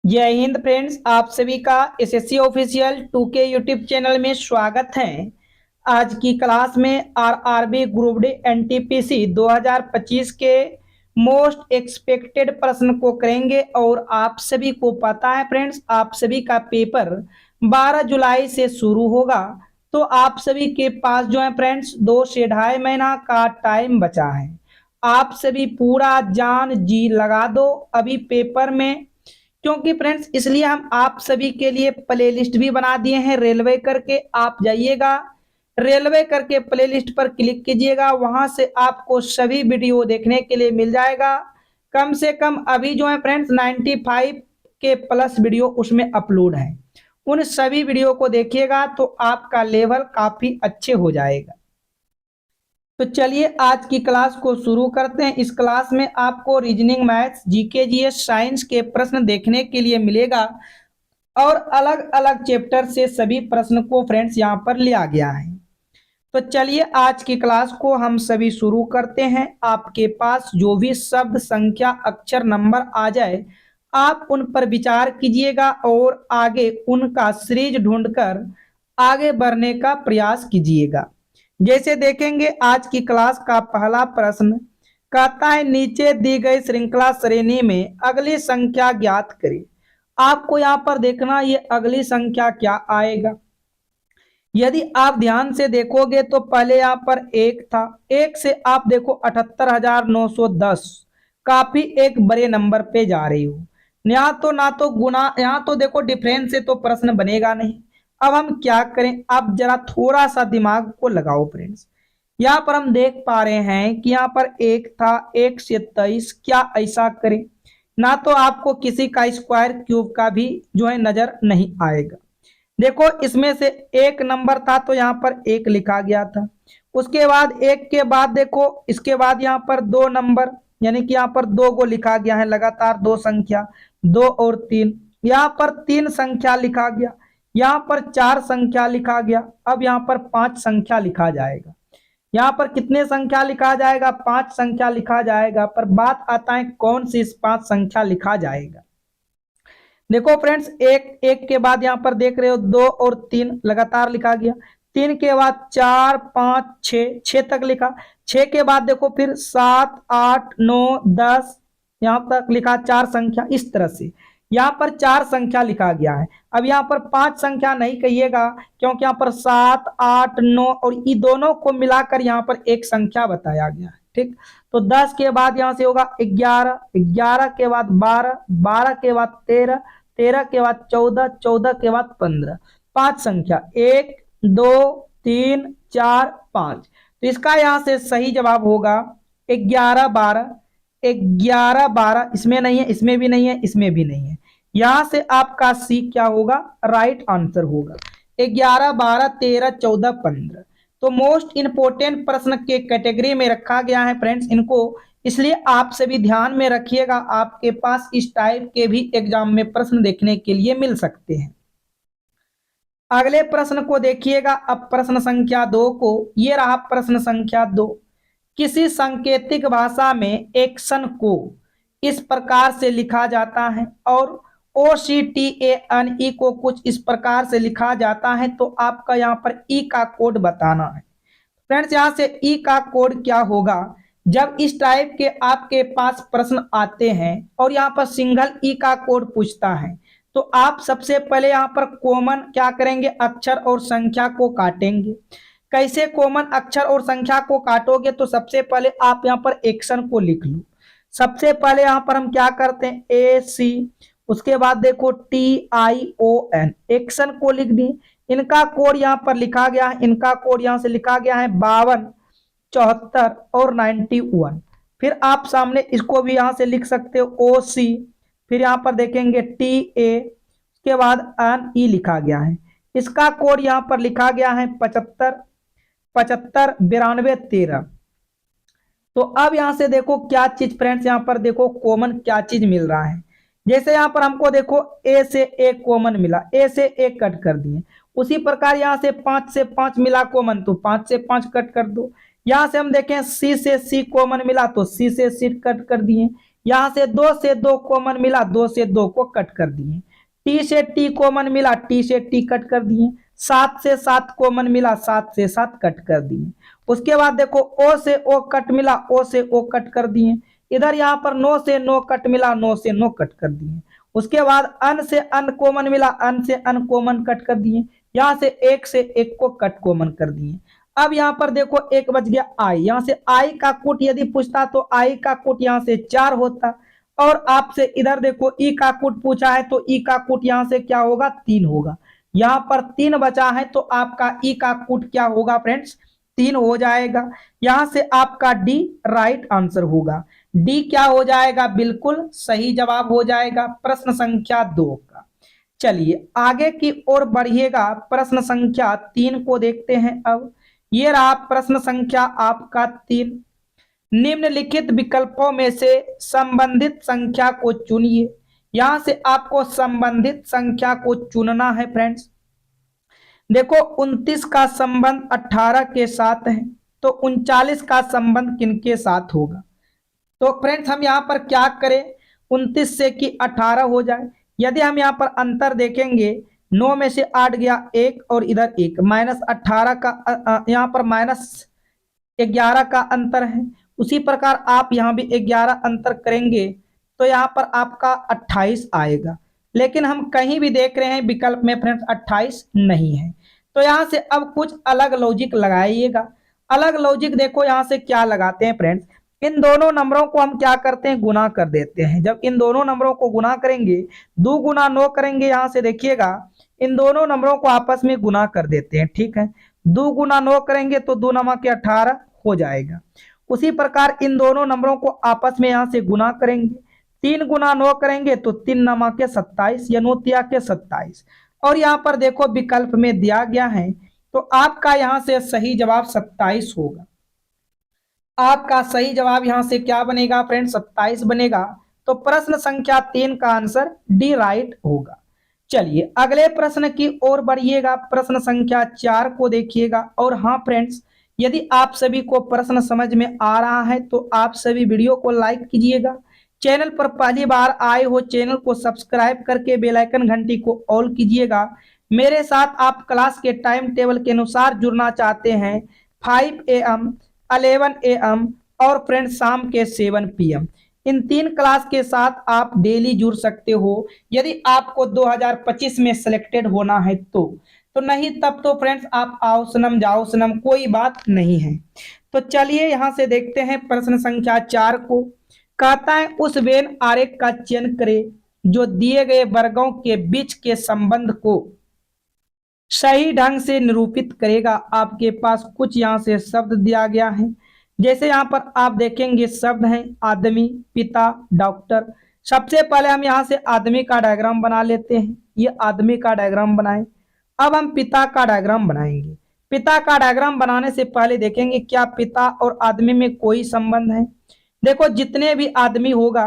जय हिंद फ्रेंड्स, आप सभी का SSC official 2K YouTube channel में स्वागत है। आज की क्लास में आरआरबी ग्रुप डी एनटीपीसी 2025 के मोस्ट एक्सपेक्टेड प्रश्न को करेंगे। और आप सभी को पता है फ्रेंड्स, आप सभी का पेपर 12 जुलाई से शुरू होगा। तो आप सभी के पास जो है फ्रेंड्स 2 से 2.5 महीना का टाइम बचा है। आप सभी पूरा जान जी लगा दो अभी पेपर में, क्योंकि फ्रेंड्स इसलिए हम आप सभी के लिए प्लेलिस्ट भी बना दिए हैं रेलवे करके। आप जाइएगा रेलवे करके प्लेलिस्ट पर क्लिक कीजिएगा, वहां से आपको सभी वीडियो देखने के लिए मिल जाएगा। कम से कम अभी जो है फ्रेंड्स 95 के प्लस वीडियो उसमें अपलोड है। उन सभी वीडियो को देखिएगा तो आपका लेवल काफी अच्छे हो जाएगा। तो चलिए आज की क्लास को शुरू करते हैं। इस क्लास में आपको reasoning, maths, GK, GS, science के प्रश्न देखने के लिए मिलेगा और अलग अलग चैप्टर से सभी प्रश्न को फ्रेंड्स यहाँ पर लिया गया है। तो चलिए आज की क्लास को हम सभी शुरू करते हैं। आपके पास जो भी शब्द, संख्या, अक्षर, नंबर आ जाए आप उन पर विचार कीजिएगा और आगे उनका सीरीज ढूंढकर आगे बढ़ने का प्रयास कीजिएगा। जैसे देखेंगे आज की क्लास का पहला प्रश्न कहता है नीचे दी गई श्रृंखला श्रेणी में अगली संख्या ज्ञात करें। आपको यहाँ पर देखना ये अगली संख्या क्या आएगा। यदि आप ध्यान से देखोगे तो पहले यहाँ पर एक था, एक से आप देखो 78,910, काफी एक बड़े नंबर पे जा रही हो। ना तो गुना, यहाँ तो देखो डिफरेंस से तो प्रश्न बनेगा नहीं। अब हम क्या करें, आप जरा थोड़ा सा दिमाग को लगाओ फ्रेंड्स। यहाँ पर हम देख पा रहे हैं कि यहाँ पर एक था, एक से 23, क्या ऐसा करें ना तो आपको किसी का स्क्वायर क्यूब का भी जो है नजर नहीं आएगा। देखो इसमें से एक नंबर था तो यहाँ पर एक लिखा गया था, उसके बाद एक के बाद देखो इसके बाद यहाँ पर दो नंबर, यानी कि यहाँ पर दो को लिखा गया है, लगातार दो संख्या, 2 और 3। यहाँ पर 3 संख्या लिखा गया, यहाँ पर 4 संख्या लिखा गया, अब यहाँ पर 5 संख्या लिखा जाएगा। यहाँ पर कितने संख्या लिखा जाएगा, 5 संख्या लिखा जाएगा। पर बात आता है कौन सी इस 5 संख्या लिखा जाएगा। देखो फ्रेंड्स एक के बाद यहाँ पर देख रहे हो 2 और 3 लगातार लिखा गया, 3 के बाद 4, 5, 6, 6 तक लिखा, 6 के बाद देखो फिर 7, 8, 9, 10 यहाँ तक लिखा, 4 संख्या। इस तरह से यहाँ पर 4 संख्या लिखा गया है। अब यहाँ पर 5 संख्या नहीं कहिएगा, क्योंकि यहाँ पर 7, 8, 9 और ये दोनों को मिलाकर यहाँ पर एक संख्या बताया गया है। ठीक, तो 10 के बाद यहाँ से होगा 11, 11 के बाद 12, 12 के बाद 13, 13 के बाद 14, 14 के बाद 15। 5 संख्या 1, 2, 3, 4, 5। तो इसका यहाँ से सही जवाब होगा 11, 12। 11, 12 इसमें नहीं है, इसमें भी नहीं है, इसमें भी नहीं है। यहां से आपका सी क्या होगा, राइट आंसर होगा 11, 12, 13, 14, 15। तो मोस्ट इंपोर्टेंट प्रश्न के कैटेगरी में रखा गया है फ्रेंड्स इनको, इसलिए आप सभी ध्यान में रखिएगा। आपके पास इस टाइप के भी एग्जाम में प्रश्न देखने के लिए मिल सकते हैं। अगले प्रश्न को देखिएगा, अब प्रश्न संख्या 2 को, ये रहा प्रश्न संख्या 2। किसी सांकेतिक भाषा में एक्शन को इस प्रकार से लिखा जाता है और OCTANE को कुछ इस प्रकार से लिखा जाता है, तो आपका यहाँ पर ई का कोड बताना है। फ्रेंड्स यहाँ से ई का कोड क्या होगा, जब इस टाइप के आपके पास प्रश्न आते हैं और यहाँ पर सिंगल ई का कोड पूछता है, तो आप सबसे पहले यहाँ पर कॉमन क्या करेंगे, अक्षर और संख्या को काटेंगे। कैसे कॉमन अक्षर और संख्या को काटोगे, तो सबसे पहले आप यहाँ पर एक्शन को लिख लो। सबसे पहले यहाँ पर हम क्या करते हैं, AC, उसके बाद देखो TION, एक्शन को लिख दिए। इनका कोड यहाँ पर लिखा गया है, इनका कोड यहाँ से लिखा गया है 52, 74 और 91। फिर आप सामने इसको भी यहाँ से लिख सकते हो OC, फिर यहाँ पर देखेंगे TA, उसके बाद NE लिखा गया है। इसका कोड यहाँ पर लिखा गया है 75, 75, 92, 13। तो अब यहां से देखो क्या चीज फ्रेंड्स, यहाँ पर देखो कॉमन क्या चीज मिल रहा है। जैसे यहाँ पर हमको देखो ए से एक कॉमन मिला, ए से एक कट कर दिए। उसी प्रकार यहाँ से 5 से 5 मिला कॉमन, तो 5 से 5 कट कर दो। यहाँ से हम देखें सी से सी कॉमन मिला, तो सी से सी कट कर दिए। यहां से 2 से 2 कॉमन मिला, 2 से 2 को कट कर दिए। टी से टी कॉमन मिला, टी से टी कट कर दिए। 7 से 7 कॉमन मिला, 7 से 7 कट कर दिए। उसके बाद देखो ओ से ओ कट मिला, ओ से ओ कट कर दिए। इधर यहाँ पर 9 से 9 कट मिला, 9 से 9 कट कर दिए। उसके बाद अन से अन कॉमन मिला, अन से अन कॉमन कट कर दिए। यहाँ से 1 से 1 को कट कॉमन कर दिए। अब यहाँ पर देखो एक बच गया आई, यहाँ से आई का कूट यदि पूछता तो आई का कूट यहाँ से 4 होता। और आपसे इधर देखो ई का कूट पूछा है तो ई का कूट यहाँ से क्या होगा, 3 होगा। यहाँ पर 3 बचा है तो आपका ई का कूट क्या होगा फ्रेंड्स, 3 हो जाएगा। यहां से आपका डी राइट आंसर होगा। डी क्या हो जाएगा, बिल्कुल सही जवाब हो जाएगा प्रश्न संख्या 2 का। चलिए आगे की ओर बढ़िएगा, प्रश्न संख्या 3 को देखते हैं। अब ये रहा प्रश्न संख्या आपका 3। निम्नलिखित विकल्पों में से संबंधित संख्या को चुनिए। यहां से आपको संबंधित संख्या को चुनना है फ्रेंड्स। देखो 29 का संबंध 18 के साथ है, तो 39 का संबंध किनके साथ होगा। तो फ्रेंड्स हम यहाँ पर क्या करें, 29 से कि 18 हो जाए। यदि हम यहाँ पर अंतर देखेंगे, 9 में से 8 गया 1 और इधर 1, -18 का यहाँ पर -11 का अंतर है। उसी प्रकार आप यहाँ भी 11 अंतर करेंगे तो यहाँ पर आपका 28 आएगा। लेकिन हम कहीं भी देख रहे हैं विकल्प में फ्रेंड्स 28 नहीं है। तो यहाँ से अब कुछ अलग लॉजिक लगाइएगा। अलग लॉजिक देखो यहाँ से क्या लगाते हैं फ्रेंड्स, इन दोनों नंबरों को हम क्या करते हैं, गुना कर देते हैं। जब इन दोनों नंबरों को गुना करेंगे, 2 गुना 9 करेंगे, यहाँ से देखिएगा इन दोनों नंबरों को आपस में गुना कर देते हैं। ठीक है, 2 गुना 9 करेंगे तो 2 9 के 18 हो जाएगा। उसी प्रकार इन दोनों नंबरों को आपस में यहाँ से गुना करेंगे, 3 गुना 9 करेंगे तो 3 9 के 27 या 9 तिया के 27। और यहाँ पर देखो विकल्प में दिया गया है तो आपका यहाँ से सही जवाब 27 होगा। आपका सही जवाब यहाँ से क्या बनेगा फ्रेंड, 27 बनेगा। तो प्रश्न संख्या 3 का आंसर डी राइट होगा। चलिए अगले प्रश्न की ओर बढ़िएगा, प्रश्न संख्या 4 को देखिएगा। और हाँ फ्रेंड्स, यदि आप सभी को प्रश्न समझ में आ रहा है तो आप सभी वीडियो को लाइक कीजिएगा। चैनल पर पहली बार आए हो चैनल को सब्सक्राइब करके बेल आइकन घंटी को ऑल कीजिएगा। मेरे साथ आप क्लास के टाइम टेबल के अनुसार जुड़ना चाहते हैं 5 AM 11 AM और फ्रेंड्स शाम के 7 PM, इन 3 क्लास के साथ आप डेली जुड़ सकते हो यदि आपको 2025 में सिलेक्टेड होना है तो नहीं तब तो फ्रेंड्स आप आओ सनम जाओ सनम, कोई बात नहीं है। तो चलिए यहां से देखते हैं प्रश्न संख्या 4 को। कहता है उस वेन आरेख का चयन करें जो दिए गए वर्गों के बीच के संबंध को सही ढंग से निरूपित करेगा। आपके पास कुछ यहाँ से शब्द दिया गया है, जैसे यहाँ पर आप देखेंगे शब्द हैं आदमी, पिता, डॉक्टर। सबसे पहले हम यहाँ से आदमी का डायग्राम बना लेते हैं। ये आदमी का डायग्राम बनाएं। अब हम पिता का डायग्राम बनाएंगे। पिता का डायग्राम बनाने से पहले देखेंगे क्या पिता और आदमी में कोई संबंध है। देखो जितने भी आदमी होगा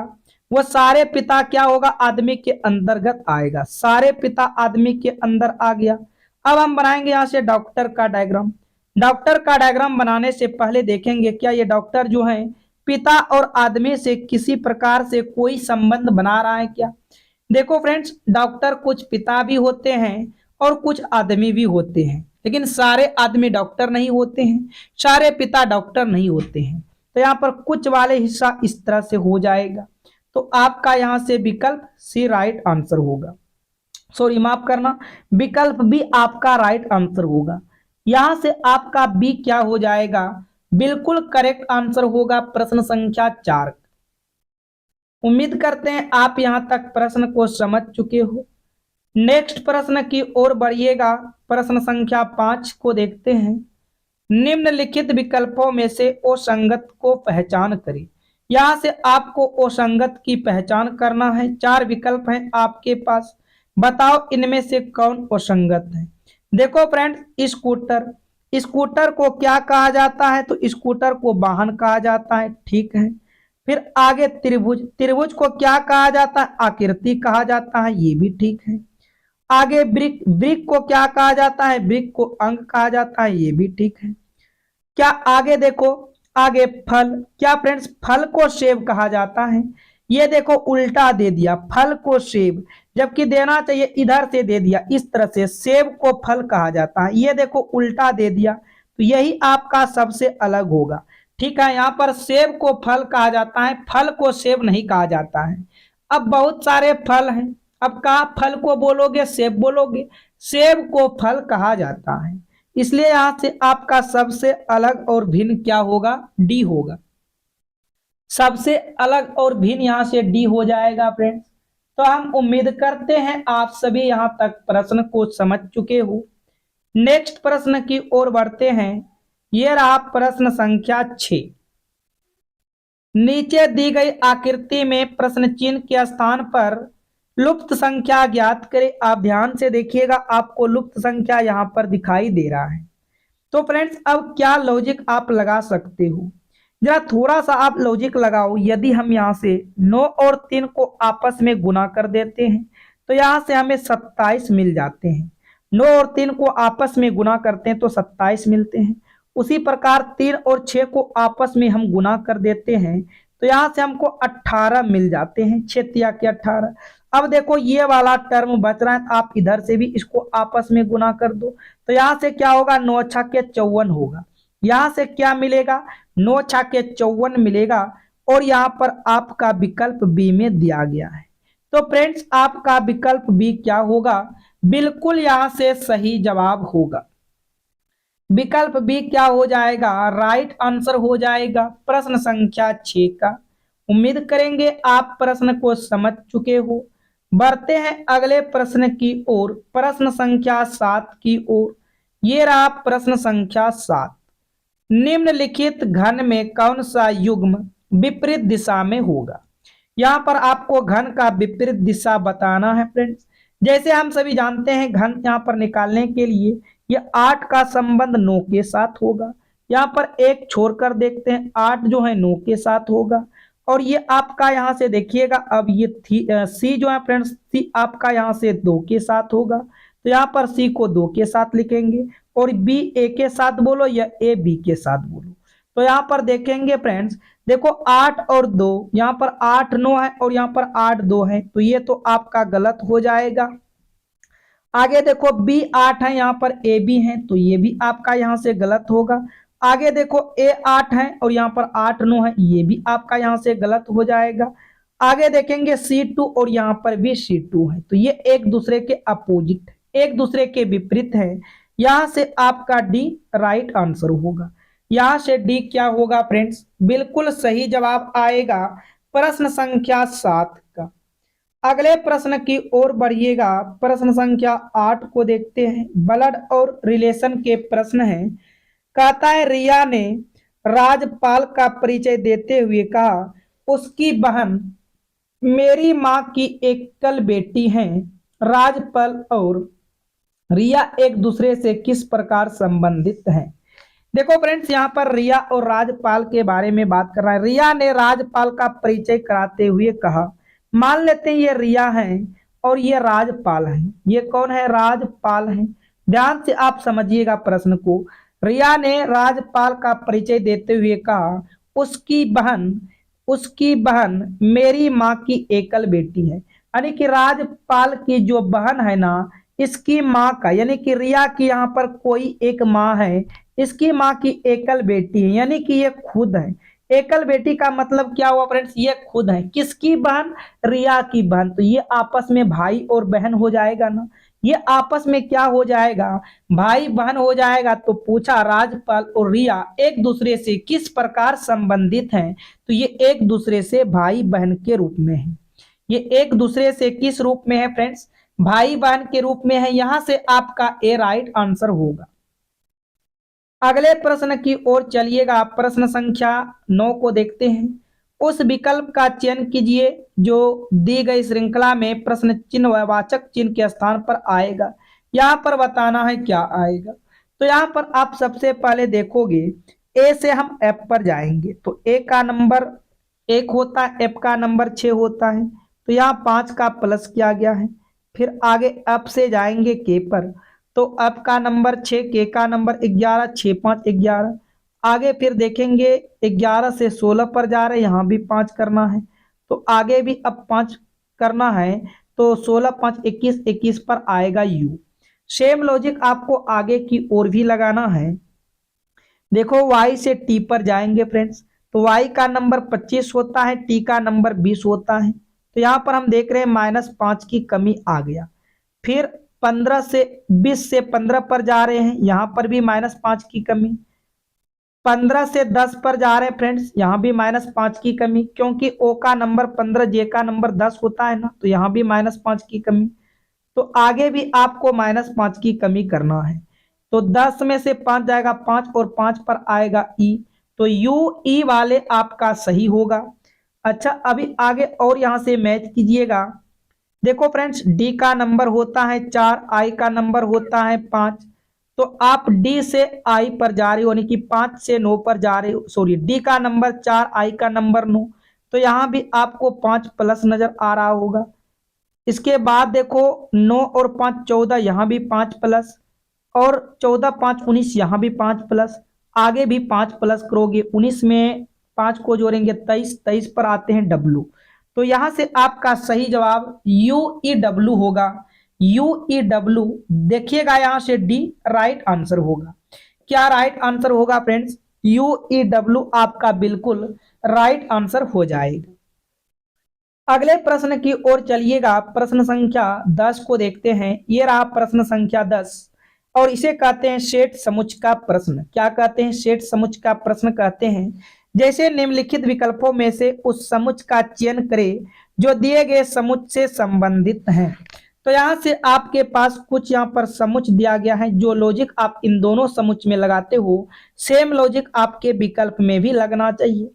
वो सारे पिता क्या होगा, आदमी के अंतर्गत आएगा। सारे पिता आदमी के अंदर आ गया। अब हम बनाएंगे यहाँ से डॉक्टर का डायग्राम। डॉक्टर का डायग्राम बनाने से पहले देखेंगे क्या ये डॉक्टर जो है पिता और आदमी से किसी प्रकार से कोई संबंध बना रहा है क्या। देखो फ्रेंड्स, डॉक्टर कुछ पिता भी होते हैं और कुछ आदमी भी होते हैं, लेकिन सारे आदमी डॉक्टर नहीं होते हैं, सारे पिता डॉक्टर नहीं होते हैं। तो यहाँ पर कुछ वाले हिस्सा इस तरह से हो जाएगा। तो आपका यहाँ से विकल्प सी राइट आंसर होगा। सॉरी माफ करना, विकल्प बी आपका राइट आंसर होगा। यहां से आपका बी क्या हो जाएगा, बिल्कुल करेक्ट आंसर होगा प्रश्न संख्या 4। उम्मीद करते हैं आप यहां तक प्रश्न को समझ चुके हो। नेक्स्ट प्रश्न की ओर बढ़िएगा, प्रश्न संख्या 5 को देखते हैं। निम्नलिखित विकल्पों में से असंगत को पहचान करें। यहां से आपको असंगत की पहचान करना है। 4 विकल्प हैं आपके पास, बताओ इनमें से कौन असंगत है। देखो फ्रेंड्स, स्कूटर, स्कूटर को क्या कहा जाता है, तो स्कूटर को वाहन कहा जाता है। ठीक है, फिर आगे त्रिभुज, त्रिभुज को क्या कहा जाता है, आकृति कहा जाता है, ये भी ठीक है। आगे ब्रिक, ब्रिक को क्या कहा जाता है, ब्रिक को अंग कहा जाता है, ये भी ठीक है। क्या आगे देखो, आगे फल, क्या फ्रेंड्स फल को सेब कहा जाता है। ये देखो उल्टा दे दिया, फल को सेब, जबकि देना चाहिए इधर से दे दिया, इस तरह से सेब को फल कहा जाता है। ये देखो उल्टा दे दिया, तो यही आपका सबसे अलग होगा। ठीक है, यहाँ पर सेब को फल कहा जाता है, फल को सेब नहीं कहा जाता है। अब बहुत सारे फल हैं, अब कहा फल को बोलोगे सेब बोलोगे, सेब को फल कहा जाता है। इसलिए यहां से आपका सबसे अलग और भिन्न क्या होगा, डी होगा। सबसे अलग और भिन्न यहां से डी हो जाएगा फ्रेंड्स। तो हम उम्मीद करते हैं आप सभी यहां तक प्रश्न को समझ चुके हो। नेक्स्ट प्रश्न की ओर बढ़ते हैं। यह रहा प्रश्न संख्या 6। नीचे दी गई आकृति में प्रश्न चिन्ह के स्थान पर लुप्त संख्या ज्ञात करें। आप ध्यान से देखिएगा, आपको लुप्त संख्या यहां पर दिखाई दे रहा है। तो फ्रेंड्स अब क्या लॉजिक आप लगा सकते हो, जरा थोड़ा सा आप लॉजिक लगाओ। यदि हम यहाँ से 9 और 3 को आपस में गुना कर देते हैं तो यहाँ से हमें 27 मिल जाते हैं। 9 और 3 को आपस में गुना करते हैं तो 27 मिलते हैं। उसी प्रकार 3 और 6 को आपस में हम गुना कर देते हैं तो यहाँ से हमको 18 मिल जाते हैं, 6 तिया के 18। अब देखो ये वाला टर्म बच रहा है, आप इधर से भी इसको आपस में गुना कर दो तो यहाँ से क्या होगा, 9 छक्के 54 होगा। यहाँ से क्या मिलेगा, 9 छक्के 54 मिलेगा। और यहाँ पर आपका विकल्प बी में दिया गया है। तो फ्रेंड्स आपका विकल्प बी क्या होगा, बिल्कुल यहाँ से सही जवाब होगा। विकल्प बी क्या हो जाएगा, राइट आंसर हो जाएगा प्रश्न संख्या 6 का। उम्मीद करेंगे आप प्रश्न को समझ चुके हो। बढ़ते हैं अगले प्रश्न की ओर, प्रश्न संख्या 7 की ओर। ये रहा प्रश्न संख्या 7। निम्नलिखित घन में कौन सा युग्म विपरीत दिशा में होगा। यहाँ पर आपको घन का विपरीत दिशा बताना है फ्रेंड्स। जैसे हम सभी जानते हैं घन यहाँ पर निकालने के लिए ये 8 का संबंध 9 के साथ होगा। यहाँ पर एक छोड़कर देखते हैं, 8 जो है 9 के साथ होगा। और ये आपका यहाँ से देखिएगा, अब ये सी जो है फ्रेंड्स, सी आपका यहाँ से 2 के साथ होगा। तो यहाँ पर सी को 2 के साथ लिखेंगे और बी ए के साथ बोलो या ए बी के साथ बोलो। तो यहाँ पर देखेंगे फ्रेंड्स, देखो 8 और 2, यहाँ पर 8 9 है और यहाँ पर 8 2 है, तो ये तो आपका गलत हो जाएगा। आगे देखो बी 8 है, यहाँ पर ए बी है, तो ये भी आपका यहाँ से गलत होगा। आगे देखो ए 8 है और यहाँ पर 8 9 है, ये भी आपका यहाँ से गलत हो जाएगा। आगे देखेंगे C2 और यहाँ पर भी C2 है, तो ये एक दूसरे के अपोजिट, एक दूसरे के विपरीत है। यहां से आपका डी राइट आंसर होगा। यहां से डी क्या होगा फ्रेंड्स, बिल्कुल सही जवाब आएगा प्रश्न संख्या 7 का। अगले प्रश्न की ओर बढ़िएगा, प्रश्न संख्या 8 को देखते हैं। ब्लड और रिलेशन के प्रश्न है। कहता है रिया ने राजपाल का परिचय देते हुए कहा, उसकी बहन मेरी माँ की एकल बेटी है। राजपाल और रिया एक दूसरे से किस प्रकार संबंधित हैं। देखो फ्रेंड्स यहाँ पर रिया और राजपाल के बारे में बात कर रहा है। रिया ने राजपाल का परिचय कराते हुए कहा, मान लेते हैं ये रिया है और ये राजपाल है। ये कौन है, राजपाल है। ध्यान से आप समझिएगा प्रश्न को। रिया ने राजपाल का परिचय देते हुए कहा, उसकी बहन मेरी माँ की एकल बेटी है। यानी कि राजपाल की जो बहन है ना, इसकी माँ का, यानी कि रिया की यहाँ पर कोई एक माँ है, इसकी माँ की एकल बेटी है, यानी कि ये खुद है। एकल बेटी का मतलब क्या हुआ फ्रेंड्स, ये खुद है। किसकी बहन, रिया की बहन। तो ये आपस में भाई और बहन हो जाएगा ना, ये आपस में क्या हो जाएगा, भाई बहन हो जाएगा। तो पूछा राजपाल और रिया एक दूसरे से किस प्रकार संबंधित हैं, तो ये एक दूसरे से भाई बहन के रूप में है। ये एक दूसरे से किस रूप में है फ्रेंड्स, भाई बहन के रूप में है। यहां से आपका ए राइट आंसर होगा। अगले प्रश्न की ओर चलिएगा, प्रश्न संख्या 9 को देखते हैं। उस विकल्प का चयन कीजिए जो दी गई श्रृंखला में प्रश्न चिन्ह व वाचक चिन्ह के स्थान पर आएगा। यहाँ पर बताना है क्या आएगा। तो यहाँ पर आप सबसे पहले देखोगे, ए से हम एफ पर जाएंगे तो ए का नंबर 1 होता है, एफ का नंबर 6 होता है, तो यहाँ 5 का प्लस किया गया है। फिर आगे एफ से जाएंगे के पर, तो एफ का नंबर 6, के का नंबर 11, 6 5 11। आगे फिर देखेंगे 11 से 16 पर जा रहे, यहाँ भी 5 करना है। तो आगे भी अब 5 करना है, तो 16 5 21, 21 पर आएगा यू। सेम लॉजिक आपको आगे की ओर भी लगाना है। देखो y से t पर जाएंगे फ्रेंड्स, तो y का नंबर 25 होता है, t का नंबर 20 होता है। तो यहाँ पर हम देख रहे हैं -5 की कमी आ गया। फिर 15 से 20 से 15 पर जा रहे हैं, यहाँ पर भी -5 की कमी। 15 से 10 पर जा रहे हैं फ्रेंड्स, यहाँ भी -5 की कमी, क्योंकि ओ का नंबर 15, जे का नंबर 10 होता है ना, तो यहाँ भी -5 की कमी। तो आगे भी आपको -5 की कमी करना है। तो 10 में से 5 जाएगा 5 और 5 पर आएगा ई, तो यू ई वाले आपका सही होगा। अच्छा, अभी आगे और यहां से मैच कीजिएगा। देखो फ्रेंड्स, डी का नंबर होता है 4, आई का नंबर होता है 5। तो आप डी से आई पर जा रहे हो, यानी कि 5 से 9 पर जा रहे हो। सॉरी, डी का नंबर 4, आई का नंबर 9, तो यहां भी आपको 5 प्लस नजर आ रहा होगा। इसके बाद देखो 9 और 5 14, यहाँ भी 5 प्लस, और 14 5 19, यहाँ भी 5 प्लस। आगे भी 5 प्लस करोगे, 19 में 5 को जोड़ेंगे 23, 23 पर आते हैं डब्लू। तो यहां से आपका सही जवाब यू ई डब्लू होगा। यू ई डब्लू, देखिएगा यहां से डी राइट आंसर होगा। क्या राइट आंसर होगा फ्रेंड्स? यू ई डब्लू आपका बिल्कुल राइट आंसर हो जाएगा। अगले प्रश्न की ओर चलिएगा। प्रश्न संख्या 10 को देखते हैं। ये रहा प्रश्न संख्या 10, और इसे कहते हैं सेट समुच्चय का प्रश्न। क्या कहते हैं? सेट समुच्चय का प्रश्न कहते हैं जैसे निम्नलिखित विकल्पों में से उस समुच्चय का चयन करें जो दिए गए समुच्चय से संबंधित है। तो यहां से आपके पास कुछ यहाँ पर समुच्चय दिया गया है। जो लॉजिक आप इन दोनों समुच्चय में लगाते हो, सेम लॉजिक आपके विकल्प में भी लगना चाहिए।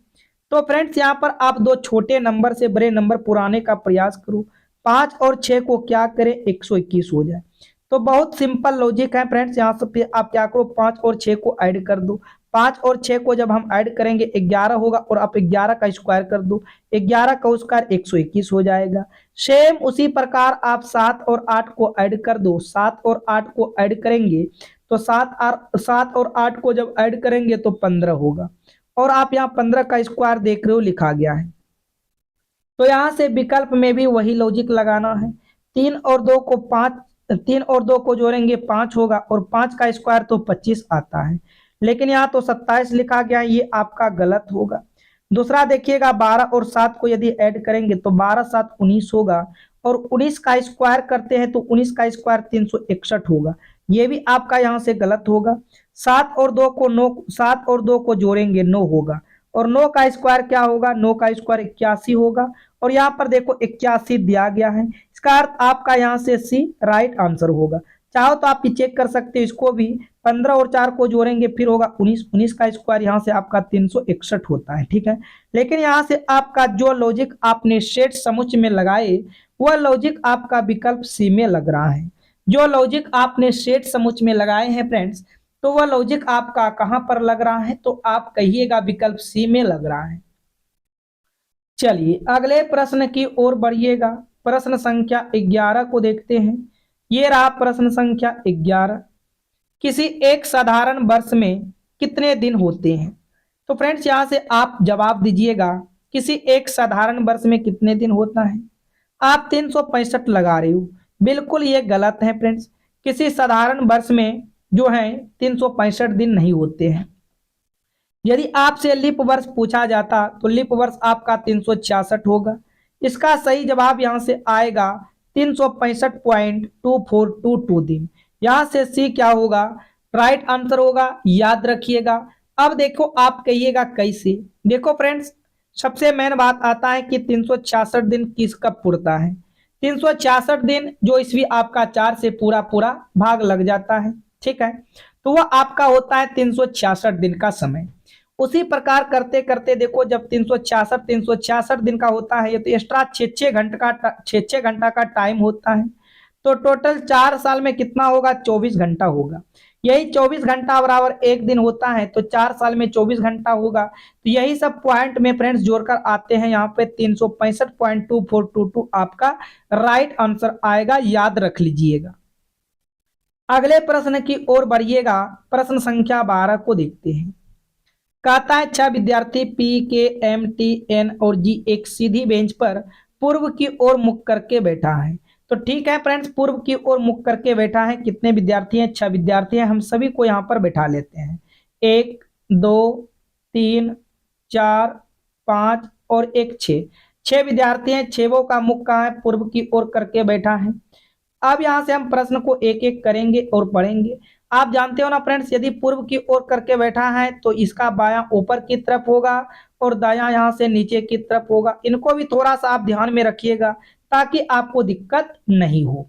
तो फ्रेंड्स, यहाँ पर आप दो छोटे नंबर से बड़े नंबर पुराने का प्रयास करो। 5 और 6 को क्या करें, 121 हो जाए। तो बहुत सिंपल लॉजिक है फ्रेंड्स। यहाँ से आप क्या करो, 5 और 6 को ऐड कर दो। 5 और 6 को जब हम ऐड करेंगे 11 होगा, और आप 11 का स्क्वायर कर दो। 11 का स्क्वायर 121 हो जाएगा। सेम उसी प्रकार आप 7 और 8 को ऐड कर दो। 7 और 8 को ऐड करेंगे तो 7 और 8 को जब ऐड करेंगे तो 15 होगा, और आप यहाँ 15 का स्क्वायर देख रहे हो लिखा गया है। तो यहां से विकल्प में भी वही लॉजिक लगाना है। 3 और 2 को 5, 3 और 2 को जोड़ेंगे 5 होगा, और 5 का स्क्वायर तो 25 आता है, लेकिन यहाँ तो 27 लिखा गया है, ये आपका गलत होगा। दूसरा देखिएगा, 12 और 7 को यदि ऐड करेंगे तो 12 7 19 होगा, और 19 का स्क्वायर करते हैं तो 19 का स्क्वायर 361 होगा, ये भी आपका यहाँ से गलत होगा। 7 और 2 को 9, 7 और 2 को जोड़ेंगे 9 होगा, और 9 का स्क्वायर क्या होगा, 9 का स्क्वायर 81 होगा, और यहाँ पर देखो 81 दिया गया है। इसका अर्थ आपका यहाँ से सी राइट आंसर होगा। चाहो तो आप चेक कर सकते हो इसको भी। 15 और 4 को जोड़ेंगे फिर होगा 19, 19 का स्क्वायर यहाँ से आपका 361 होता है, ठीक है। लेकिन यहाँ से आपका जो लॉजिक आपने सेट समुच्चय में लगाए, वह लॉजिक आपका विकल्प सी में लग रहा है। जो लॉजिक आपने सेट समुच्चय में लगाए हैं फ्रेंड्स, तो वह लॉजिक आपका कहां पर लग रहा है, तो आप कहिएगा विकल्प सी में लग रहा है। चलिए अगले प्रश्न की ओर बढ़िएगा। प्रश्न संख्या 11 को देखते हैं। ये रहा प्रश्न संख्या 11। किसी एक साधारण वर्ष में कितने दिन होते हैं? तो फ्रेंड्स, यहां से आप जवाब दीजिएगा, किसी एक साधारण वर्ष में कितने दिन होता है। आप 365 लगा रहे हो, बिल्कुल ये गलत है फ्रेंड्स। किसी साधारण वर्ष में जो है 365 दिन नहीं होते हैं। यदि आपसे लीप वर्ष पूछा जाता तो लीप वर्ष आपका 366 होगा। इसका सही जवाब यहां से आएगा 365.2422 दिन। यहां से सी क्या होगा, राइट आंसर होगा, याद रखिएगा। अब देखो आप कहिएगा कैसे। देखो फ्रेंड्स, सबसे मेन बात आता है कि 366 दिन किस कब पुरता है। 366 दिन जो ईस्वी आपका 4 से पूरा पूरा भाग लग जाता है, ठीक है, तो वह आपका होता है 366 दिन का समय। उसी प्रकार करते करते देखो, जब 366 दिन का होता है, ये तो एक्स्ट्रा 6 घंटा का टाइम होता है। तो टोटल 4 साल में कितना होगा, 24 घंटा होगा। यही 24 घंटा बराबर एक दिन होता है, तो 4 साल में 24 घंटा होगा। तो यही सब पॉइंट में फ्रेंड्स जोड़कर आते हैं यहाँ पे 365.2422 आपका राइट आंसर आएगा, याद रख लीजिएगा। अगले प्रश्न की ओर बढ़िएगा। प्रश्न संख्या 12 को देखते हैं। कहता है 6 विद्यार्थी पी के एम टी एन और जी एक सीधी बेंच पर पूर्व की ओर मुख करके बैठा है। तो ठीक है फ्रेंड्स, पूर्व की ओर मुख करके बैठा है। कितने विद्यार्थी हैं? 6 विद्यार्थी हैं। हम सभी को यहाँ पर बैठा लेते हैं। 1 2 3 4 5 और एक 6। 6 विद्यार्थी हैं। 6 का मुख कहाँ है? पूर्व की ओर करके बैठा है। अब यहां से हम प्रश्न को एक एक करेंगे और पढ़ेंगे। आप जानते हो ना फ्रेंड्स, यदि पूर्व की ओर करके बैठा है तो इसका बायां ऊपर की तरफ होगा और दायां यहां से नीचे की तरफ होगा। इनको भी थोड़ा सा आप ध्यान में रखिएगा ताकि आपको दिक्कत नहीं हो।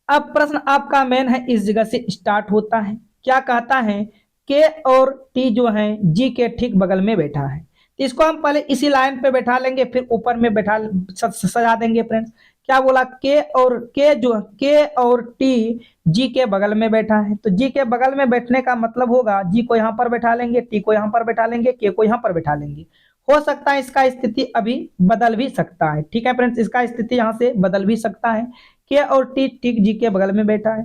अब प्रश्न आपका मेन है, इस जगह से स्टार्ट होता है। क्या कहता है? के और टी जो है जी के ठीक बगल में बैठा है। तो इसको हम पहले इसी लाइन पे बैठा लेंगे, फिर ऊपर में बैठा सजा देंगे फ्रेंड्स। क्या बोला? के और टी जी के बगल में बैठा है। तो जी के बगल में बैठने का मतलब होगा जी को यहाँ पर बैठा लेंगे, टी को यहाँ पर बैठा लेंगे, के को यहाँ पर बैठा लेंगे। हो सकता है इसका स्थिति अभी बदल भी सकता है। ठीक है फ्रेंड्स, इसका स्थिति यहाँ से बदल भी सकता है। के और टी ठीक जी के बगल में बैठा है।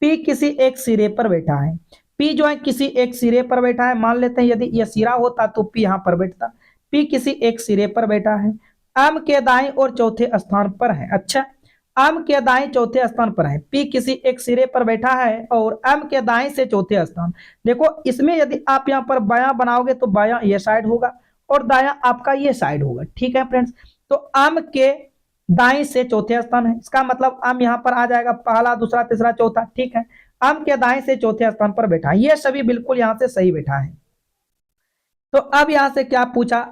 पी किसी एक सिरे पर बैठा है। पी जो है किसी एक सिरे पर बैठा है। मान लेते हैं यदि यह सिरा होता तो पी यहां पर बैठता। पी किसी एक सिरे पर बैठा है। एम के दाएं और चौथे स्थान पर है। अच्छा, एम के दाएं चौथे स्थान पर है। पी किसी एक सिरे पर बैठा है और एम के दाएं से चौथे स्थान। देखो इसमें यदि आप यहाँ पर बायां बनाओगे तो बायां ये साइड होगा और दायां आपका ये साइड होगा। ठीक है फ्रेंड्स, तो एम के दाएं से चौथे स्थान है। इसका मतलब आम यहाँ पर आ जाएगा, पहला दूसरा तीसरा चौथा। ठीक है, आम के दाएं से चौथे स्थान पर बैठा है। ये सभी बिल्कुल यहाँ से सही बैठा है। तो अब यहाँ से क्या पूछा?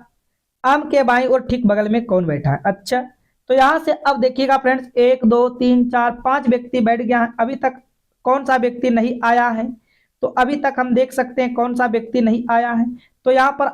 आम के बाईं और ठीक बगल में कौन बैठा है? अच्छा, तो यहाँ से अब देखिएगा फ्रेंड्स, 1 2 3 4 5 व्यक्ति बैठ गया है। अभी तक कौन सा व्यक्ति नहीं आया है? तो अभी तक हम देख सकते हैं कौन सा व्यक्ति नहीं आया है। तो यहाँ पर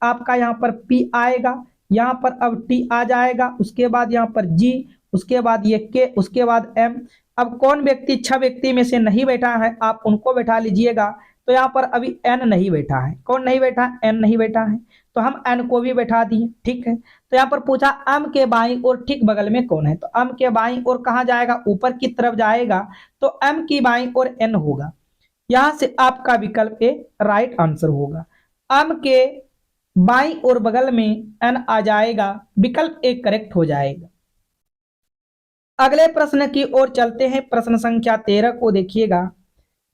आपका यहाँ पर पी आएगा, यहाँ पर अब टी आ जाएगा, उसके बाद यहाँ पर जी, उसके बाद ये के, उसके बाद एम। अब कौन व्यक्ति 6 व्यक्ति में से नहीं बैठा है आप उनको बैठा लीजिएगा। तो यहाँ पर अभी एन नहीं बैठा है। कौन नहीं बैठा? एन नहीं बैठा है, तो हम एन को भी बैठा दिए। ठीक है, तो यहाँ पर पूछा एम के बाईं और ठीक बगल में कौन है? तो एम के बाईं और कहाँ जाएगा? ऊपर की तरफ जाएगा, तो एम की बाईं और एन होगा। यहां से आपका विकल्प ए राइट आंसर होगा। एम के बाईं और बगल में एन आ जाएगा, विकल्प ए करेक्ट हो जाएगा। अगले प्रश्न की ओर चलते हैं। प्रश्न संख्या 13 को देखिएगा।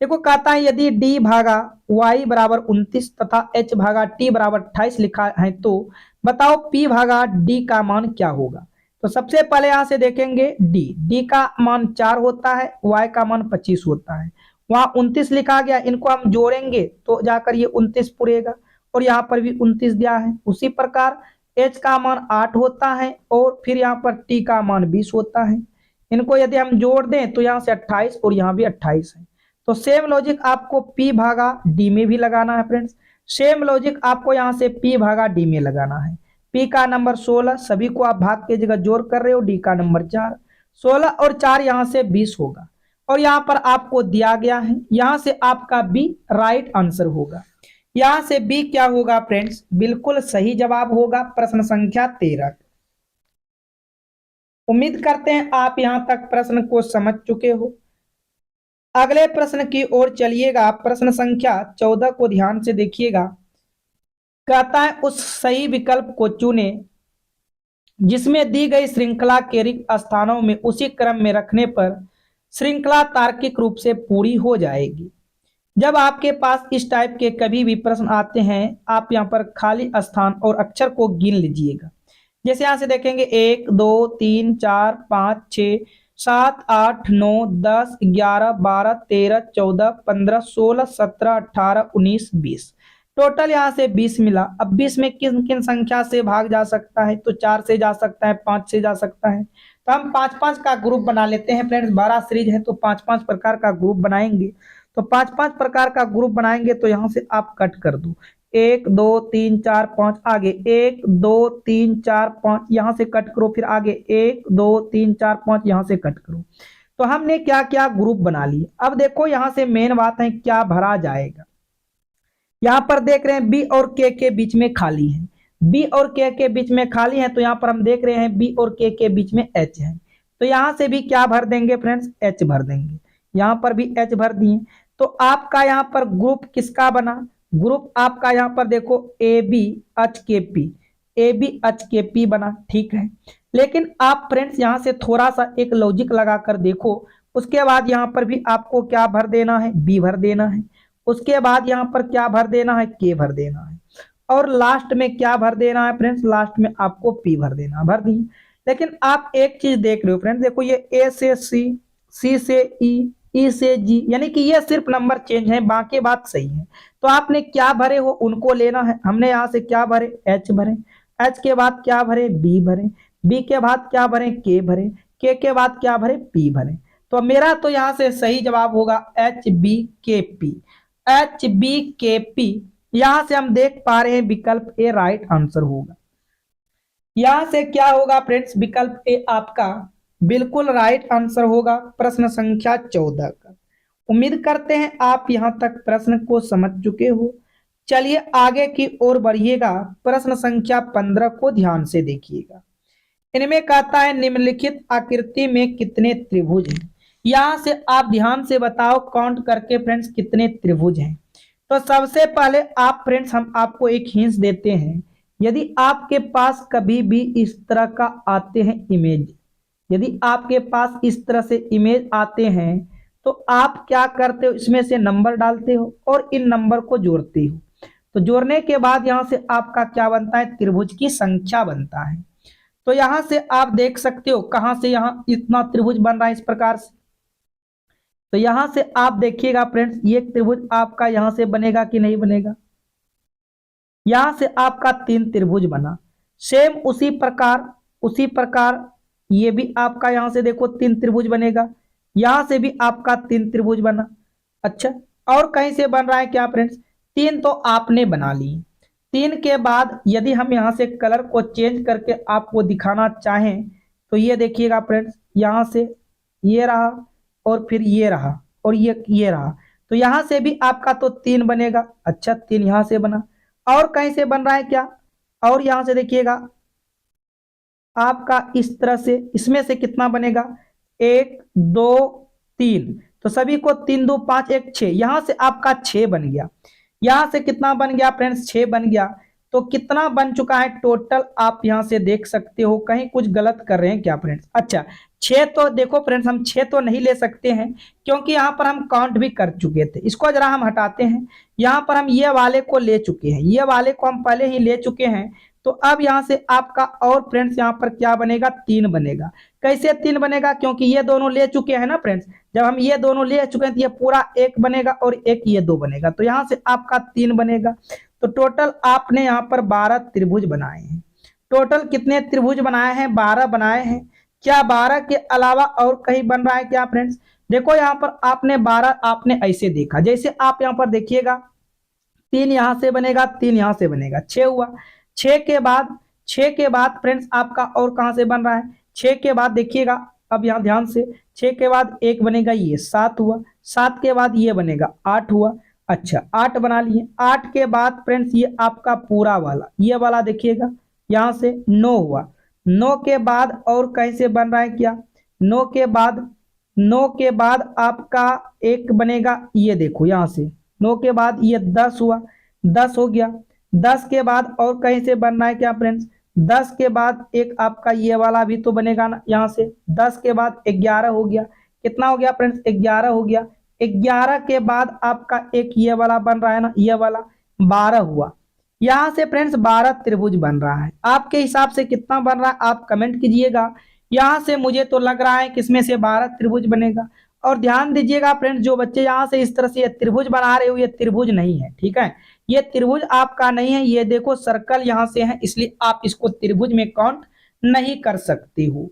देखो कहता है यदि d भागा y बराबर 29 तथा h भागा t बराबर 28 लिखा है तो बताओ p भागा d का मान क्या होगा? तो सबसे पहले यहां से देखेंगे d का मान 4 होता है, y का मान 25 होता है। वहां 29 लिखा गया, इनको हम जोड़ेंगे तो जाकर ये 29 पुरेगा और यहाँ पर भी 29 दिया है। उसी प्रकार h का मान 8 होता है और फिर यहाँ पर t का मान 20 होता है। इनको यदि हम जोड़ दें तो यहाँ से 28 और यहाँ भी 28 है। तो सेम लॉजिक आपको P भागा D में भी लगाना है फ्रेंड्स। सेम लॉजिक आपको यहाँ से P भागा D में लगाना है। P का नंबर 16, सभी को आप भाग के जगह जोड़ कर रहे हो। D का नंबर 4, 16 और 4 यहाँ से 20 होगा और यहाँ पर आपको दिया गया है। यहाँ से आपका B राइट आंसर होगा। यहाँ से B क्या होगा फ्रेंड्स? बिल्कुल सही जवाब होगा प्रश्न संख्या 13। उम्मीद करते हैं आप यहाँ तक प्रश्न को समझ चुके हो। अगले प्रश्न की ओर चलिएगा। प्रश्न संख्या 14 को ध्यान से देखिएगा। कहता है उस सही विकल्प को चुने जिसमें दी गई श्रृंखला के रिक्त स्थानों में उसी क्रम में रखने पर श्रृंखला तार्किक रूप से पूरी हो जाएगी। जब आपके पास इस टाइप के कभी भी प्रश्न आते हैं, आप यहाँ पर खाली स्थान और अक्षर को गिन लीजिएगा। जैसे यहां से देखेंगे 1 2 3 4 5 6 7 8 9 10 11 12 13 14 15 16 17 18 19 20। टोटल यहाँ से 20 मिला। अब 20 में किन किन संख्या से भाग जा सकता है? तो 4 से जा सकता है, 5 से जा सकता है। तो हम 5-5 का ग्रुप बना लेते हैं फ्रेंड्स। 12 सीरीज है तो 5-5 प्रकार का ग्रुप बनाएंगे। तो 5-5 प्रकार का ग्रुप बनाएंगे तो यहाँ से आप कट कर दो। 1 2 3 4 5 आगे 1 2 3 4 5 यहाँ से कट करो, फिर आगे 1 2 3 4 5 यहाँ से कट करो। तो हमने क्या क्या ग्रुप बना लिए। अब देखो यहाँ से मेन बात है क्या भरा जाएगा। यहाँ पर देख रहे हैं बी और के बीच में खाली है। बी और के बीच में खाली है तो यहाँ पर हम देख रहे हैं बी और के बीच में एच है। तो यहाँ से भी क्या भर देंगे फ्रेंड्स? एच भर देंगे। यहाँ पर भी एच भर दिए। तो आपका यहाँ पर ग्रुप किसका बना? ग्रुप आपका यहाँ पर देखो ए बी एच के पी, ए बी एच के पी बना, ठीक है। लेकिन आप फ्रेंड्स यहाँ से थोड़ा सा एक लॉजिक लगाकर देखो, उसके बाद यहाँ पर भी आपको क्या भर देना है, बी भर देना है। उसके बाद यहाँ पर क्या भर देना है, के भर देना है। और लास्ट में क्या भर देना है फ्रेंड्स, लास्ट में आपको पी भर देना, भर दिए। लेकिन आप एक चीज देख रहे हो फ्रेंड्स, देखो ये ए से सी, सी से ई से जी, यानी कि ये सिर्फ नंबर चेंज है, बाकी बात सही है। तो आपने क्या भरे हो उनको लेना है। हमने यहाँ से क्या भरे, एच भरे, एच के बाद क्या भरे, बी भरे, बी के बाद क्या भरे, के बाद क्या भरे, पी भरे। तो मेरा तो यहाँ से सही जवाब होगा एच बी के पी, एच बी के पी। यहां से हम देख पा रहे हैं विकल्प ए राइट आंसर होगा। यहां से क्या होगा फ्रेंड्स, विकल्प ए आपका बिल्कुल राइट आंसर होगा प्रश्न संख्या 14 का। उम्मीद करते हैं आप यहां तक प्रश्न को समझ चुके हो। चलिए आगे की ओर बढ़िएगा, प्रश्न संख्या 15 को ध्यान से देखिएगा। इनमें कहता है निम्नलिखित आकृति में कितने त्रिभुज हैं। यहां से आप ध्यान से बताओ काउंट करके फ्रेंड्स कितने त्रिभुज हैं। तो सबसे पहले आप फ्रेंड्स हम आपको एक हिंट देते हैं, यदि आपके पास कभी भी इस तरह का आते हैं इमेज, यदि आपके पास इस तरह से इमेज आते हैं तो आप क्या करते हो, इसमें से नंबर डालते हो और इन नंबर को जोड़ते हो। तो जोड़ने के बाद यहां से आपका क्या बनता है, त्रिभुज की संख्या बनता है। तो यहां से आप देख सकते हो कहां से यहां इतना त्रिभुज बन रहा है इस प्रकार से। तो यहां से आप देखिएगा फ्रेंड्स, ये त्रिभुज आपका यहां से बनेगा कि नहीं बनेगा। यहां से आपका 3 त्रिभुज बना। सेम उसी प्रकार ये भी आपका यहां से देखो 3 त्रिभुज बनेगा। यहां से भी आपका 3 त्रिभुज बना। अच्छा, और कहीं से बन रहा है क्या फ्रेंड्स, 3 तो आपने बना लिए। 3 के बाद यदि हम यहां से कलर को चेंज करके आपको दिखाना चाहें तो ये देखिएगा फ्रेंड्स, यहां से ये रहा और फिर ये रहा और ये रहा। तो यहां से भी आपका तो 3 बनेगा। अच्छा, 3 यहां से बना। और कहीं से बन रहा है क्या, और यहां से देखिएगा आपका इस तरह से, इसमें से कितना बनेगा, 1 2 3। तो सभी को 3 2 5 1 6, यहां से आपका 6 बन गया। यहां से कितना बन गया फ्रेंड्स, 6 बन गया। तो कितना बन चुका है टोटल, आप यहां से देख सकते हो। कहीं कुछ गलत कर रहे हैं क्या फ्रेंड्स। अच्छा, 6 तो देखो फ्रेंड्स, हम 6 तो नहीं ले सकते हैं क्योंकि यहाँ पर हम काउंट भी कर चुके थे। इसको जरा हम हटाते हैं। यहाँ पर हम ये वाले को ले चुके हैं, ये वाले को हम पहले ही ले चुके हैं। तो अब यहाँ से आपका और फ्रेंड्स यहाँ पर क्या बनेगा, 3 बनेगा। कैसे 3 बनेगा, क्योंकि ये दोनों ले चुके हैं ना फ्रेंड्स। जब हम ये दोनों ले चुके हैं तो ये पूरा 1 बनेगा और एक ये 2 बनेगा। तो यहाँ से आपका 3 बनेगा। तो टोटल आपने यहाँ पर 12 त्रिभुज बनाए हैं। टोटल कितने त्रिभुज बनाए हैं, 12 बनाए हैं। क्या 12 के अलावा और कहीं बन रहा है क्या फ्रेंड्स। देखो यहाँ पर आपने 12 आपने ऐसे देखा, जैसे आप यहाँ पर देखिएगा 3 यहां से बनेगा, 3 यहां से बनेगा, 6 हुआ। 6 के बाद फ्रेंड्स आपका और कहां से बन रहा है, 6 के बाद देखिएगा, अब यहाँ ध्यान से, 6 के बाद एक बनेगा, ये 7 हुआ। 7 के बाद ये बनेगा, 8 हुआ। अच्छा, 8 बना लिए। 8 के बाद फ्रेंड्स ये आपका पूरा वाला, ये वाला देखिएगा, यहां से 9 हुआ। 9 के बाद और कैसे बन रहा है क्या, 9 के बाद, 9 के बाद आपका एक बनेगा, ये देखो यहां से 9 के बाद ये 10 हुआ, 10 हो गया। 10 के बाद और कहीं से बन रहा है क्या फ्रेंड्स, 10 के बाद एक आपका ये वाला भी तो बनेगा ना यहाँ से। 10 के बाद 11 हो गया। कितना हो गया फ्रेंड्स, 11 हो गया। 11 के बाद आपका एक ये वाला बन रहा है ना, ये वाला 12 हुआ। यहाँ से फ्रेंड्स 12 त्रिभुज बन रहा है। आपके हिसाब से कितना बन रहा है आप कमेंट कीजिएगा। यहाँ से मुझे तो लग रहा है कि इसमें से 12 त्रिभुज बनेगा। और ध्यान दीजिएगा फ्रेंड्स, जो बच्चे यहाँ से इस तरह से ये त्रिभुज बना रहे हो, ये त्रिभुज नहीं है, ठीक है। ये त्रिभुज आपका नहीं है, ये देखो सर्कल यहाँ से है, इसलिए आप इसको त्रिभुज में काउंट नहीं कर सकते हो।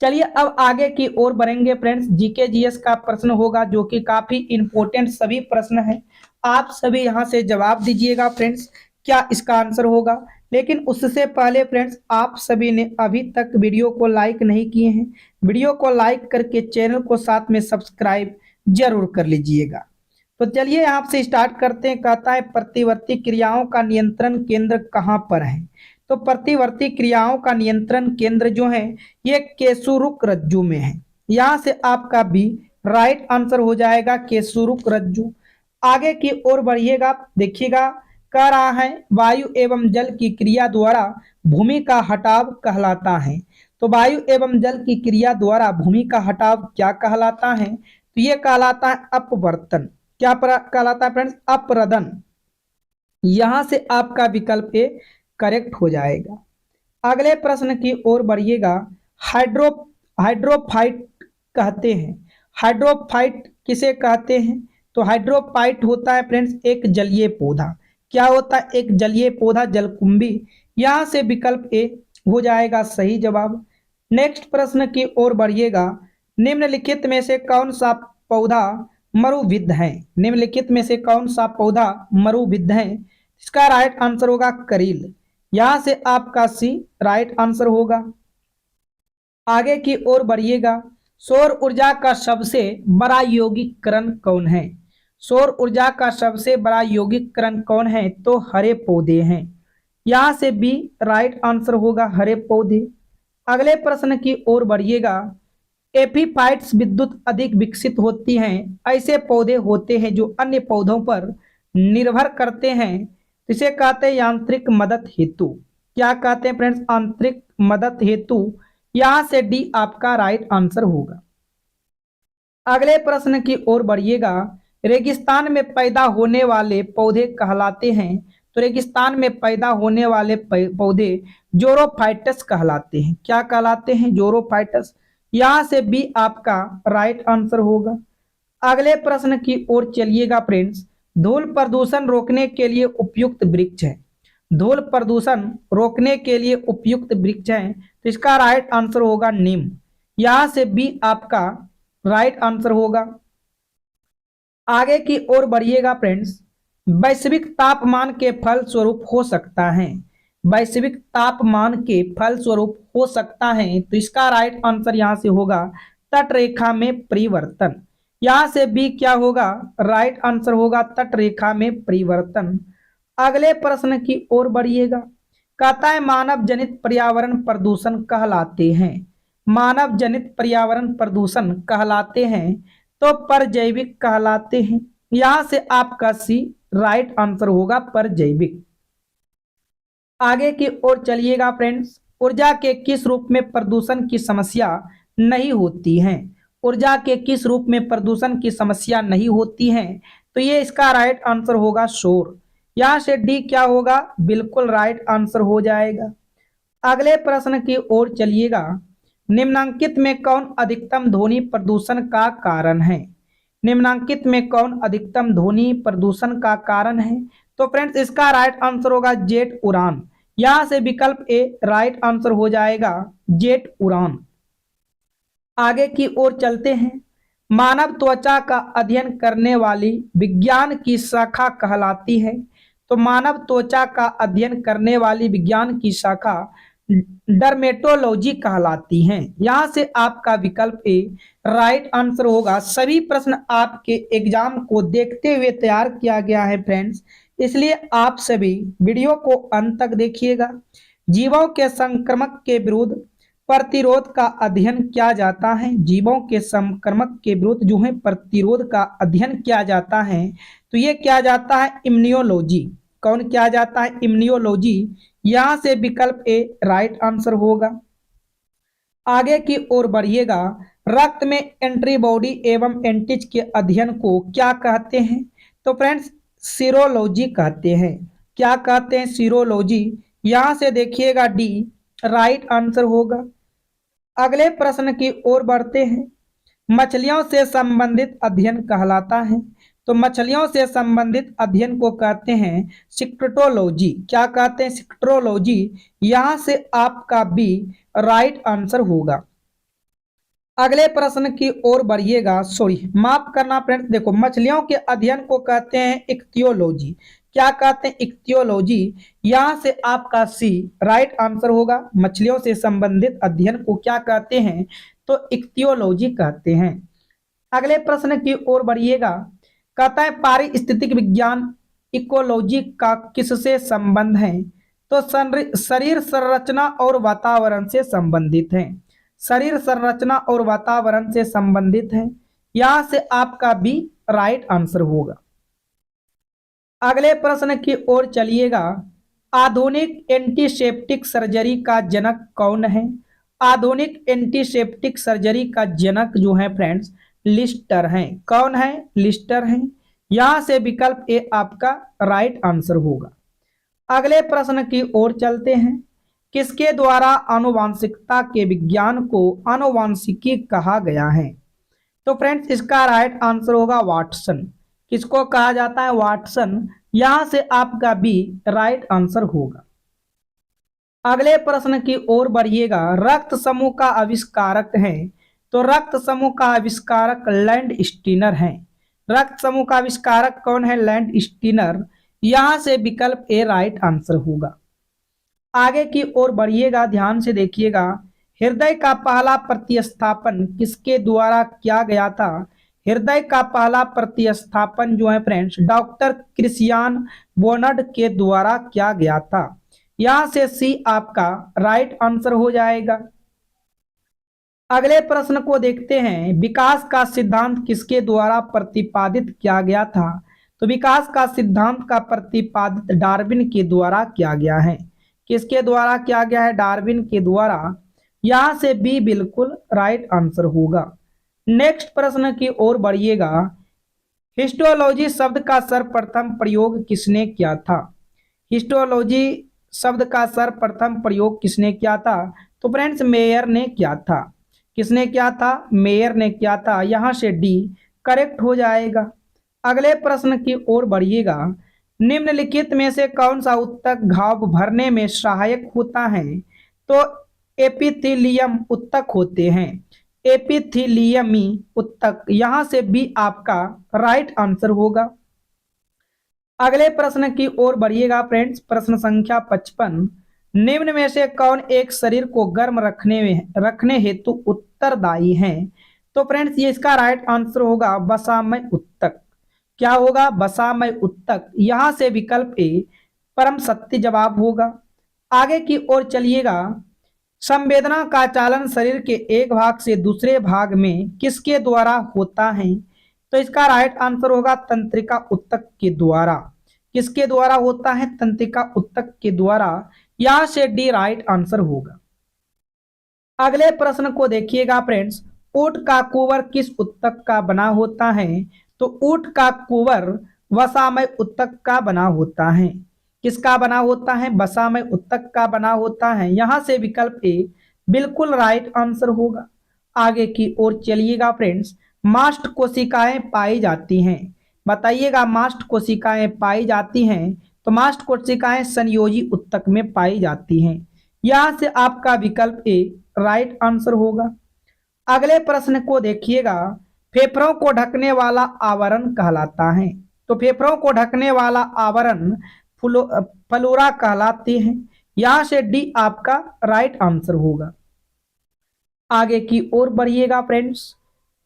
चलिए अब आगे की ओर बढ़ेंगे फ्रेंड्स। जीके जीएस का प्रश्न होगा जो कि काफी इंपॉर्टेंट सभी प्रश्न है। आप सभी यहाँ से जवाब दीजिएगा फ्रेंड्स, क्या इसका आंसर होगा। लेकिन उससे पहले फ्रेंड्स, आप सभी ने अभी तक वीडियो को लाइक नहीं किए हैं, वीडियो को लाइक करके चैनल को साथ में सब्सक्राइब जरूर कर लीजिएगा। तो चलिए आपसे स्टार्ट करते हैं। कहता है प्रतिवर्ती क्रियाओं का नियंत्रण केंद्र कहाँ पर है। तो प्रतिवर्ती क्रियाओं का नियंत्रण केंद्र जो है ये केशुरुक रज्जु में है। यहां से आपका भी राइट आंसर हो जाएगा केशुरुक रज्जु। आगे की ओर बढ़िएगा, देखिएगा कह रहा है वायु एवं जल की क्रिया द्वारा भूमि का हटाव कहलाता है। तो वायु एवं जल की क्रिया द्वारा भूमि का हटाव क्या कहलाता है? तो ये कहलाता है अपवर्तन। क्या कहलाता है फ्रेंड्स? अपरदन। यहां से आपका विकल्प ए करेक्ट हो जाएगा। अगले प्रश्न की ओर बढ़िएगा। हाइड्रो हाइड्रोफाइट कहते हैं। हाइड्रोफाइट किसे कहते हैं? तो हाइड्रोफाइट होता है फ्रेंड्स एक जलीय पौधा। क्या होता है? एक जलीय पौधा, जलकुंभी। यहां से विकल्प ए हो जाएगा सही जवाब। नेक्स्ट प्रश्न की ओर बढ़िएगा। निम्नलिखित में से कौन सा पौधा मरुविद्ध है? निम्नलिखित में से कौन सा पौधा मरुविद्ध है? इसका राइट आंसर होगा करील। यहां से आपका सी राइट आंसर होगा। आगे की ओर बढ़िएगा। सौर ऊर्जा का सबसे बड़ा यौगिककरण कौन है? सौर ऊर्जा का सबसे बड़ा यौगिककरण कौन है? तो हरे पौधे हैं। यहां से बी राइट आंसर होगा, हरे पौधे। अगले प्रश्न की ओर बढ़िएगा। एपीफाइट्स विद्युत अधिक विकसित होती हैं। ऐसे पौधे होते हैं जो अन्य पौधों पर निर्भर करते हैं। इसे कहते हैं यांत्रिक मदद हेतु। क्या कहते हैं फ्रेंड्स? आंतरिक मदद हेतु। यहां से डी आपका राइट आंसर होगा। अगले प्रश्न की ओर बढ़िएगा। रेगिस्तान में पैदा होने वाले पौधे कहलाते हैं। तो रेगिस्तान में पैदा होने वाले पौधे जोरोफाइटस कहलाते हैं। क्या कहलाते हैं? जोरोफाइटस। यहां से बी आपका राइट आंसर होगा। अगले प्रश्न की ओर चलिएगा फ्रेंड्स। धूल प्रदूषण रोकने के लिए उपयुक्त वृक्ष है। धूल प्रदूषण रोकने के लिए उपयुक्त वृक्ष है, तो इसका राइट आंसर होगा नीम। यहां से बी आपका राइट आंसर होगा। आगे की ओर बढ़िएगा फ्रेंड्स। वैश्विक तापमान के फल स्वरूप हो सकता है। वैश्विक तापमान के फल स्वरूप हो सकता है, तो इसका राइट आंसर यहां से होगा तट रेखा में परिवर्तन। यहां से बी क्या होगा? राइट आंसर होगा तट रेखा में परिवर्तन। अगले प्रश्न की ओर बढ़िएगा। कहता है मानव जनित पर्यावरण प्रदूषण कहलाते हैं। मानव जनित पर्यावरण प्रदूषण कहलाते हैं, तो परजैविक कहलाते हैं। यहां से आपका सी राइट आंसर होगा, परजैविक। आगे की ओर चलिएगा फ्रेंड्स। ऊर्जा के किस रूप में प्रदूषण की समस्या नहीं होती है? ऊर्जा के किस रूप में प्रदूषण की समस्या नहीं होती है? तो ये इसका राइट आंसर होगा शोर। यहां से डी क्या होगा? बिल्कुल राइट आंसर हो जाएगा। अगले प्रश्न की ओर चलिएगा। निम्नांकित में कौन अधिकतम ध्वनि प्रदूषण का कारण है? निम्नांकित में कौन अधिकतम ध्वनि प्रदूषण का कारण है? तो फ्रेंड्स इसका राइट आंसर होगा जेट उड़ान। यहां से विकल्प ए राइट आंसर हो जाएगा, जेट उड़ान। आगे की ओर चलते हैं। मानव त्वचा का अध्ययन करने वाली विज्ञान की शाखा कहलाती है। तो मानव त्वचा का अध्ययन करने वाली विज्ञान की शाखा डर्मेटोलॉजी कहलाती हैं। यहां से आपका विकल्प ए राइट आंसर होगा। सभी प्रश्न आपके एग्जाम को देखते हुए तैयार किया गया है फ्रेंड्स, इसलिए आप सभी वीडियो को अंत तक देखिएगा। जीवों के संक्रमक के विरुद्ध प्रतिरोध का अध्ययन किया जाता है। जीवों के संक्रमक के विरुद्ध जो है प्रतिरोध का अध्ययन किया जाता है, तो ये किया जाता है इम्यूनोलॉजी। कौन किया जाता है? इम्यूनोलॉजी। यहां से विकल्प ए राइट आंसर होगा। आगे की ओर बढ़िएगा। रक्त में एंटीबॉडी एवं एंटीज के अध्ययन को क्या कहते हैं? तो फ्रेंड्स सीरोलॉजी कहते हैं। क्या कहते हैं? सीरोलॉजी। यहां से देखिएगा डी राइट आंसर होगा। अगले प्रश्न की ओर बढ़ते हैं। मछलियों से संबंधित अध्ययन कहलाता है। तो मछलियों से संबंधित अध्ययन को कहते हैं सिक्टोलॉजी। क्या कहते हैं? सिक्टोलॉजी। यहां से आपका बी राइट आंसर होगा। अगले प्रश्न की ओर बढ़िएगा। सॉरी माफ करना फ्रेंड्स, देखो मछलियों के अध्ययन को कहते हैं इक्तियोलॉजी। क्या कहते हैं? इक्तियोलॉजी। यहां से आपका सी राइट आंसर होगा। मछलियों से संबंधित अध्ययन को क्या कहते हैं? तो इक्तियोलॉजी कहते हैं। अगले प्रश्न की ओर बढ़िएगा। कहता है पारिस्थितिक विज्ञान इकोलॉजी का किससे संबंध है? तो शरीर संरचना और वातावरण से संबंधित है। शरीर संरचना और वातावरण से संबंधित है। यहां से आपका बी राइट आंसर होगा। अगले प्रश्न की ओर चलिएगा। आधुनिक एंटीसेप्टिक सर्जरी का जनक कौन है? आधुनिक एंटीसेप्टिक सर्जरी का जनक जो है फ्रेंड्स लिस्टर हैं। कौन है? लिस्टर हैं। यहां से विकल्प ए आपका राइट आंसर होगा। अगले प्रश्न की ओर चलते हैं। किसके द्वारा आनुवांशिकता के विज्ञान को आनुवांशिकी कहा गया है? तो फ्रेंड्स इसका राइट आंसर होगा वाटसन। किसको कहा जाता है? वाटसन। यहां से आपका बी राइट आंसर होगा। अगले प्रश्न की ओर बढ़िएगा। रक्त समूह का आविष्कारक है? तो रक्त समूह का आविष्कारक लैंड स्टीनर है। रक्त समूह का आविष्कारक कौन है? Land Steiner. यहां से विकल्प ए राइट आंसर होगा। आगे की ओर बढ़िएगा, ध्यान से देखिएगा। हृदय का पहला प्रतिस्थापन किसके द्वारा किया गया था? हृदय का पहला प्रतिस्थापन जो है फ्रेंड्स डॉक्टर क्रिस्टियान बोनर्ड के द्वारा किया गया था। यहां से सी आपका राइट आंसर हो जाएगा। अगले प्रश्न को देखते हैं। विकास का सिद्धांत किसके द्वारा प्रतिपादित किया गया था? तो विकास का सिद्धांत का प्रतिपादित डार्विन के द्वारा किया गया है। किसके द्वारा किया गया है? डार्विन के द्वारा। यहां से बी बिल्कुल राइट आंसर होगा। नेक्स्ट प्रश्न की ओर बढ़िएगा। हिस्टोलॉजी शब्द का सर्वप्रथम प्रयोग किसने किया था? हिस्टोलॉजी शब्द का सर्वप्रथम प्रयोग किसने किया था? तो फ्रेंड्स मेयर ने किया था। किसने किया था? मेयर ने किया था। यहां से डी करेक्ट हो जाएगा। अगले प्रश्न की ओर बढ़िएगा। निम्नलिखित में से कौन सा उत्तक घाव भरने में सहायक होता है? तो एपिथेलियम उत्तक होते हैं। एपिथेलियमी उत्तक। यहां से बी आपका राइट आंसर होगा। अगले प्रश्न की ओर बढ़िएगा फ्रेंड्स। प्रश्न संख्या 55। निम्न में से कौन एक शरीर को गर्म रखने हेतु उत्तरदायी है? तो फ्रेंड्स ये इसका राइट आंसर होगा वसामय उत्तक। क्या होगा? वसामय उत्तक। यहां से विकल्प ए परम सत्य जवाब होगा। आगे की ओर चलिएगा। संवेदना का चालन शरीर के एक भाग से दूसरे भाग में किसके द्वारा होता है? तो इसका राइट आंसर होगा तंत्रिका उत्तक के द्वारा। किसके द्वारा होता है? तंत्रिका उत्तक के द्वारा। यहां से डी राइट आंसर होगा। अगले प्रश्न को देखिएगा फ्रेंड्स। ऊंट का कुंवर किस उत्तक का बना होता है? तो ऊंट का कुंवर वसामय उत्तक का बना होता है। किसका बना होता है? वसामय उत्तक का बना होता है। यहां से विकल्प ए बिल्कुल राइट आंसर होगा। आगे की ओर चलिएगा फ्रेंड्स। मास्ट कोशिकाएं पाई जाती हैं। बताइएगा मास्ट कोशिकाएं पाई जाती हैं। तो मास्ट कोशिकाएं संयोजी उत्तक में पाई जाती हैं। यहां से आपका विकल्प ए राइट आंसर होगा। अगले प्रश्न को देखिएगा। फेफड़ों को ढकने वाला आवरण कहलाता है। तो फेफड़ों को ढकने वाला आवरण फ्लोरा कहलाती है। यहां से डी आपका राइट आंसर होगा। आगे की ओर बढ़िएगा फ्रेंड्स।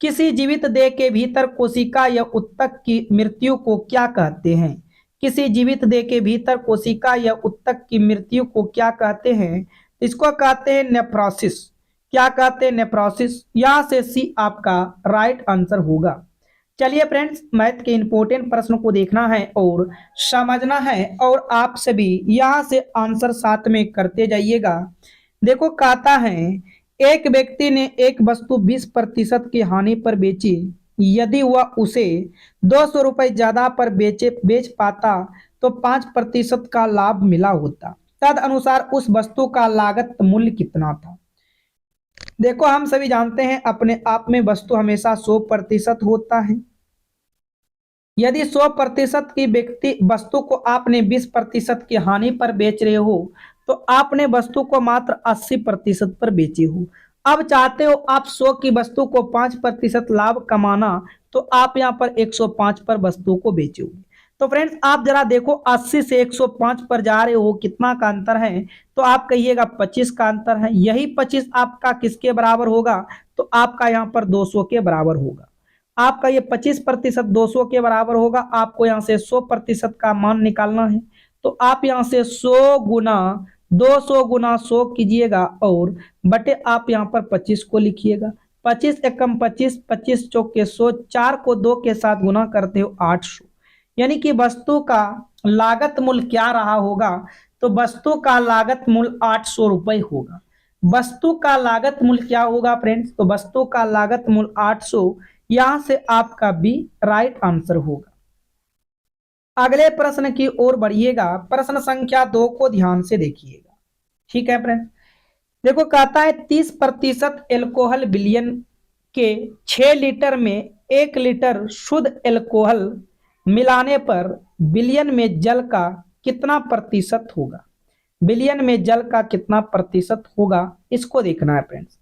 किसी जीवित देह के भीतर कोशिका या उत्तक की मृत्यु को क्या कहते हैं? किसी जीवित देह के भीतर कोशिका या उत्तक की मृत्यु को क्या कहते हैं? इसको कहते हैं नेफ्रोसिस। क्या कहते हैं? नेफ्रोसिस। यहां से सी आपका राइट आंसर होगा। चलिए फ्रेंड्स मैथ के इंपॉर्टेंट प्रश्न को देखना है और समझना है और आप सभी यहां से आंसर साथ में करते जाइएगा। देखो कहता है एक व्यक्ति ने एक वस्तु 20% की हानि पर बेची। यदि वह उसे 200 रुपए ज्यादा पर बेच पाता तो 5% का लाभ मिला होता। तद अनुसार उस वस्तु का लागत मूल्य कितना था? देखो हम सभी जानते हैं अपने आप में वस्तु हमेशा 100% होता है। यदि 100% की व्यक्ति वस्तु को आपने 20% की हानि पर बेच रहे हो तो आपने वस्तु को मात्र 80% पर बेचे हो। अब चाहते हो आप 100 की वस्तु को 5% लाभ कमाना तो आप यहाँ पर 105 पर वस्तु को बेचोगे। तो फ्रेंड्स आप जरा देखो 80 से 105 पर जा रहे हो कितना का अंतर है? तो आप कहिएगा 25 का अंतर है। यही 25 आपका किसके बराबर होगा? तो आपका यहाँ पर 200 के बराबर होगा। आपका ये 25% 200 के बराबर होगा। आपको यहाँ से 100% का मान निकालना है तो आप यहाँ से 100 गुना 200 गुना 100 कीजिएगा और बटे आप यहाँ पर 25 को लिखिएगा। 25 एकम 25, 25 चौके 100, 4 को 2 के साथ गुना करते हो 800। यानी कि वस्तु का लागत मूल्य क्या रहा होगा? तो वस्तु का लागत मूल्य 800 रुपए होगा। वस्तु का लागत मूल्य क्या होगा फ्रेंड्स? तो वस्तु का लागत मूल्य 800। यहां से आपका बी राइट आंसर होगा। अगले प्रश्न की ओर बढ़िएगा। प्रश्न संख्या 2 को ध्यान से देखिएगा। ठीक है फ्रेंड्स, देखो कहता है 30% एल्कोहल विलयन के 6 लीटर में 1 लीटर शुद्ध एल्कोहल मिलाने पर विलयन में जल का कितना प्रतिशत होगा? विलयन में जल का कितना प्रतिशत होगा, इसको देखना है फ्रेंड्स।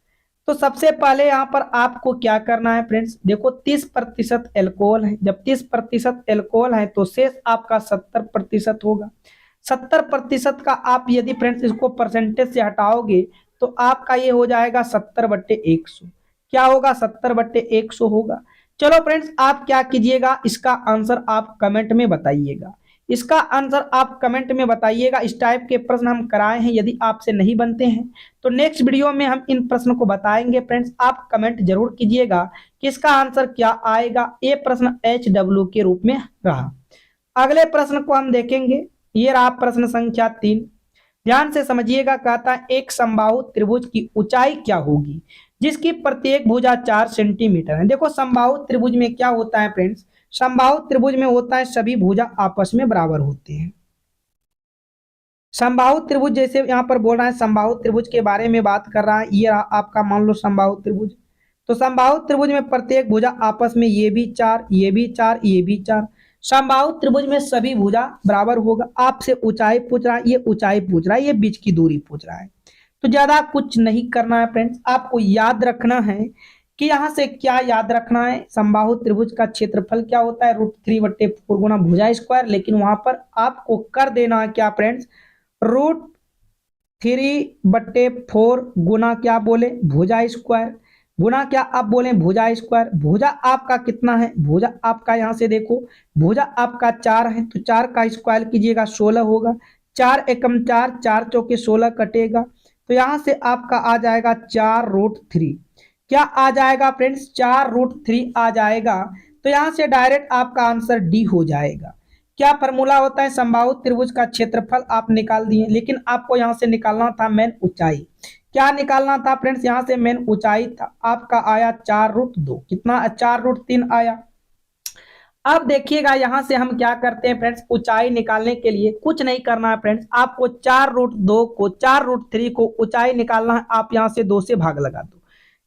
तो सबसे पहले यहाँ पर आपको क्या करना है फ्रेंड्स, देखो 30% एल्कोहल है। जब 30% एल्कोहल है तो शेष आपका 70% होगा। 70% का आप यदि फ्रेंड्स इसको परसेंटेज से हटाओगे तो आपका ये हो जाएगा 70/100। क्या होगा? 70/100 होगा। चलो फ्रेंड्स, आप क्या कीजिएगा, इसका आंसर आप कमेंट में बताइएगा। इसका आंसर आप कमेंट में बताइएगा। इस टाइप के प्रश्न हम कराए हैं, यदि आपसे नहीं बनते हैं तो नेक्स्ट वीडियो में हम इन प्रश्न को बताएंगे। फ्रेंड्स आप कमेंट जरूर कीजिएगा कि इसका आंसर क्या आएगा। ये प्रश्न HW के रूप में रहा। अगले प्रश्न को हम देखेंगे। ये रहा प्रश्न संख्या 3। ध्यान से समझिएगा। कहता है एक समबाहु त्रिभुज की ऊंचाई क्या होगी जिसकी प्रत्येक भुजा 4 सेंटीमीटर है? देखो समबाहु त्रिभुज में क्या होता है फ्रेंड्स, समबाहु त्रिभुज में होता है सभी भुजा आपस में बराबर होते हैं। समबाहु त्रिभुज जैसे यहाँ पर बोल रहा है, समबाहु त्रिभुज के बारे में बात कर रहा है। ये आपका मान लो समबाहु त्रिभुज। तो समबाहु त्रिभुज में प्रत्येक भुजा आपस में ये भी 4, ये भी 4, ये भी 4। समबाहु त्रिभुज में सभी भुजा बराबर होगा। आपसे ऊंचाई पूछ रहा है, ये ऊंचाई पूछ रहा है, ये बीच की दूरी पूछ रहा है। तो ज्यादा कुछ नहीं करना है फ्रेंड्स, आपको याद रखना है कि यहाँ से क्या याद रखना है, समबाहु त्रिभुज का क्षेत्रफल क्या होता है? √3/4 गुना भुजा स्क्वायर। लेकिन वहां पर आपको कर देना है क्या फ्रेंड्स, √3/4 गुना क्या बोले, भुजा स्क्वायर। गुना क्या आप बोले, भुजा स्क्वायर। भुजा आपका कितना है? भुजा आपका यहाँ से देखो, भुजा आपका 4 है तो 4 का स्क्वायर कीजिएगा 16 होगा। 4 एकम 4, 4 चौके 16 कटेगा। तो यहाँ से आपका आ जाएगा 4√3। क्या आ जाएगा फ्रेंड्स? 4√3 आ जाएगा। तो यहाँ से डायरेक्ट आपका आंसर डी हो जाएगा। क्या फॉर्मूला होता है, समबाहु त्रिभुज का क्षेत्रफल आप निकाल दिए, लेकिन आपको यहाँ से निकालना था मेन ऊंचाई। क्या निकालना था फ्रेंड्स? यहाँ से मेन ऊंचाई था, आपका आया 4√2। कितना? 4√3 आया। अब देखिएगा यहाँ से हम क्या करते हैं फ्रेंड्स, ऊंचाई निकालने के लिए कुछ नहीं करना है फ्रेंड्स, आपको 4√2 को 4√3 को ऊंचाई निकालना है। आप यहाँ से 2 से भाग लगा दो,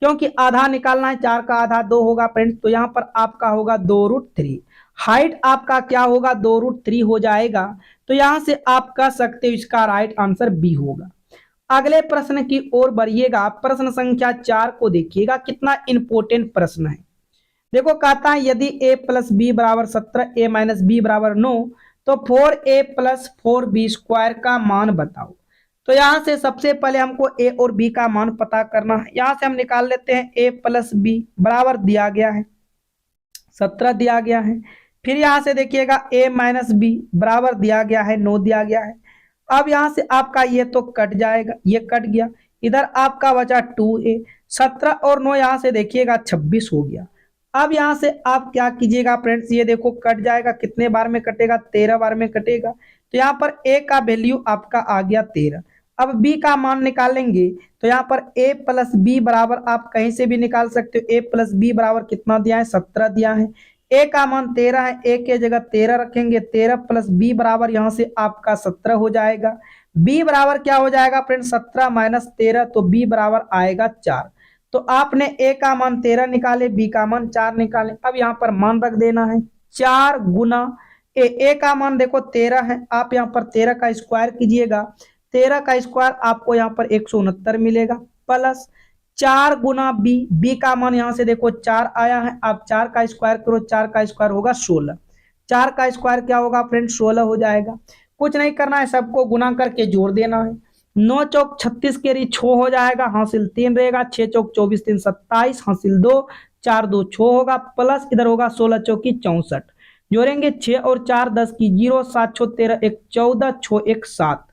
क्योंकि आधा निकालना है, 4 का आधा 2 होगा फ्रेंड्स। तो यहाँ पर आपका होगा 2√3। हाइट आपका क्या होगा? 2√3 हो जाएगा। तो यहाँ से आप कह सकते हो इसका राइट आंसर बी होगा। अगले प्रश्न की ओर बढ़िएगा। प्रश्न संख्या 4 को देखिएगा, कितना इंपॉर्टेंट प्रश्न है। देखो कहता है यदि a + b = 17, a - b = 9, तो 4a + 4b² का मान बताओ। तो यहां से सबसे पहले हमको a और b का मान पता करना है। यहां से हम निकाल लेते हैं a + b बराबर दिया गया है 17 दिया गया है। फिर यहां से देखिएगा a - b बराबर दिया गया है 9 दिया गया है। अब यहां से आपका ये तो कट जाएगा, ये कट गया। इधर आपका बचा 2a। 17 और 9 यहां से देखिएगा 26 हो गया। अब यहां से आप क्या कीजिएगा फ्रेंड्स, ये देखो कट जाएगा, कितने बार में कटेगा? 13 बार में कटेगा। तो यहाँ पर a का वैल्यू आपका आ गया 13। अब b का मान निकालेंगे तो यहाँ पर a + b बराबर आप कहीं से भी निकाल सकते हो। a + b बराबर कितना दिया है? 17 दिया है। a का मान 13 है, a के जगह 13 रखेंगे। 13 + b बराबर यहाँ से आपका 17 हो जाएगा। b बराबर क्या हो जाएगा फ्रेंड्स? 17 - 13, तो b बराबर आएगा 4। तो आपने a का मान 13 निकाले, b का मान 4 निकाले। अब यहाँ पर मान रख देना है 4 गुना a का मान देखो 13 है, आप यहाँ पर 13 का स्क्वायर कीजिएगा। 13 का स्क्वायर आपको यहाँ पर 169 मिलेगा, प्लस 4 गुना b का मान यहाँ से देखो 4 आया है। आप 4 का स्क्वायर करो, 4 का स्क्वायर होगा 16। 4 का स्क्वायर क्या होगा फ्रेंड? 16 हो जाएगा। कुछ नहीं करना है, सबको गुना करके जोड़ देना है। 9 चौक 36 के री 6 हो जाएगा, हासिल 3 रहेगा। 6 चौक 24 3 27, हासिल 2, 4 2 6 होगा, प्लस इधर होगा 16 चौकी 64। जोड़ेंगे 6 और 4 10 की 0, 7 6 13 1 14, 6 1 7।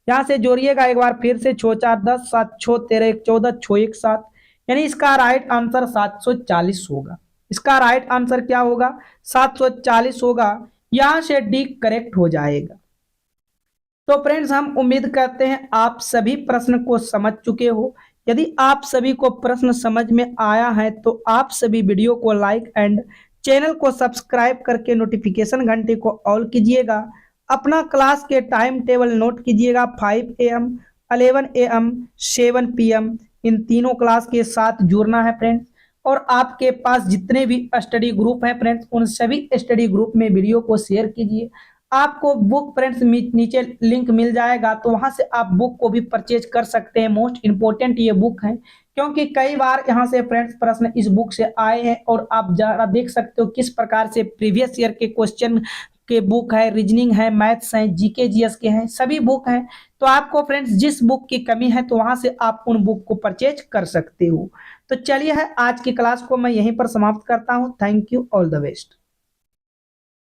यहाँ से जोड़िएगा एक बार फिर से, 6 4 10, 7 6 13 1 14, 6 1 7। यानी इसका राइट आंसर 740 होगा। इसका राइट आंसर क्या होगा? 740 होगा। यहाँ से डी करेक्ट हो जाएगा। तो फ्रेंड्स हम उम्मीद करते हैं आप सभी प्रश्न को समझ चुके हो। यदि आप सभी को प्रश्न समझ में आया है तो आप सभी वीडियो को लाइक एंड चैनल को सब्सक्राइब करके नोटिफिकेशन घंटे को ऑल कीजिएगा। अपना क्लास के टाइम टेबल नोट कीजिएगा। 5 AM, 11 AM, 7 PM इन तीनों क्लास के साथ जुड़ना है फ्रेंड्स। और आपके पास जितने भी स्टडी ग्रुप हैं फ्रेंड्स, उन सभी स्टडी ग्रुप में वीडियो को शेयर कीजिए। आपको बुक फ्रेंड्स नीचे लिंक मिल जाएगा, तो वहां से आप बुक को भी परचेज कर सकते हैं। मोस्ट इंपोर्टेंट ये बुक है, क्योंकि कई बार यहाँ से फ्रेंड्स प्रश्न इस बुक से आए हैं और आप जरा देख सकते हो किस प्रकार से प्रीवियस ईयर के क्वेश्चन के बुक है, रीजनिंग है, मैथ्स है, जीके जीएस के हैं, सभी बुक हैं। तो आपको फ्रेंड्स जिस बुक की कमी है तो वहां से आप उन बुक को परचेज कर सकते हो। तो चलिए है आज की क्लास को मैं यहीं पर समाप्त करता हूँ। Thank you, all the best.